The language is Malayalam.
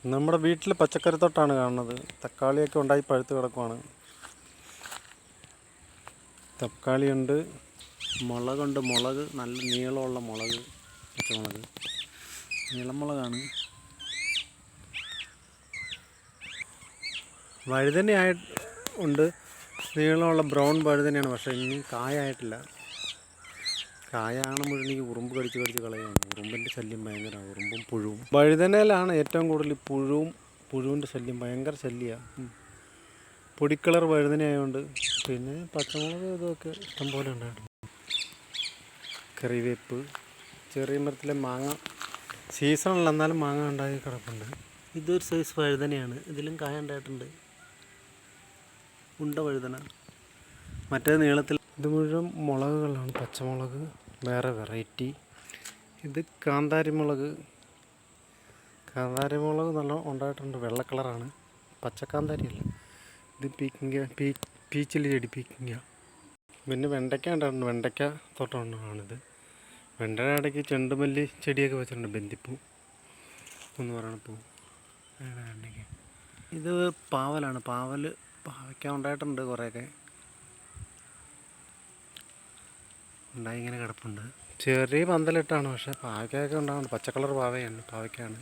നമ്മുടെ വീട്ടിൽ പച്ചക്കറിത്തോട്ടാണ് കാണുന്നത്. തക്കാളിയൊക്കെ ഉണ്ടായി പഴുത്ത് കിടക്കുവാണ്. തക്കാളിയുണ്ട്, മുളകുണ്ട്. മുളക് നല്ല നീളമുള്ള മുളക്, പച്ചമുളക്, നീളമുളകാണ്. വഴുതന ഉണ്ട്, നീളമുള്ള ബ്രൗൺ വഴുതനയാണ്. പക്ഷേ ഇനി കായായിട്ടില്ല. കായാണ് മുഴുവൻ ഉറുമ്പ് കടിച്ച് കളയുകയാണ്. ഉറുമ്പിൻ്റെ ശല്യം ഭയങ്കരമാണ്, ഉറുമ്പും പുഴുവും. വഴുതനയിലാണ് ഏറ്റവും കൂടുതൽ പുഴുവിൻ്റെ ശല്യം, ഭയങ്കര ശല്യമാണ്. പൊടിക്കളർ വഴുതന ആയതുകൊണ്ട്. പിന്നെ പച്ചമുളക് ഇതൊക്കെ ഇഷ്ടംപോലെ ഉണ്ടായിരുന്നു. കറിവേപ്പ്, ചെറിയ മരത്തിലെ മാങ്ങ സീസണല്ല, എന്നാലും മാങ്ങ ഉണ്ടായി കിടപ്പുണ്ട്. ഇതൊരു സൈസ് വഴുതനയാണ്, ഇതിലും കായ ഉണ്ടായിട്ടുണ്ട്. ഉണ്ട വഴുതന, മറ്റേ നീളത്തിൽ. ഇത് മുഴുവൻ മുളകുകളാണ്. പച്ചമുളക് വേറെ വെറൈറ്റി. ഇത് കാന്താരി മുളക് നല്ല ഉണ്ടായിട്ടുണ്ട്. വെള്ള കളറാണ്, പച്ചക്കാന്താരി അല്ല. ഇത് പീച്ചിലി ചെടി പീക്കിങ്ക. പിന്നെ വെണ്ടയ്ക്ക ഉണ്ടായിട്ടുണ്ട്. വെണ്ടയ്ക്ക തോട്ടമാണിത്. വെണ്ടയുടെ ഇടയ്ക്ക് ചെണ്ടുമല്ലി ചെടിയൊക്കെ വെച്ചിട്ടുണ്ട്. ബന്ദിപ്പൂ എന്ന് പറയുന്ന പൂ. വെണ്ടയ്ക്ക. ഇത് പാവലാണ്. പാവയ്ക്ക ഉണ്ടായിട്ടുണ്ട്. കുറേയൊക്കെ ഉണ്ടായി ഇങ്ങനെ കിടപ്പുണ്ട്. ചെറിയ പന്തലിട്ടാണ്, പക്ഷേ പാവയ്ക്കൊക്കെ ഉണ്ടാകുന്നുണ്ട്. പച്ചക്കളർ പാവയ്ക്കാണ്.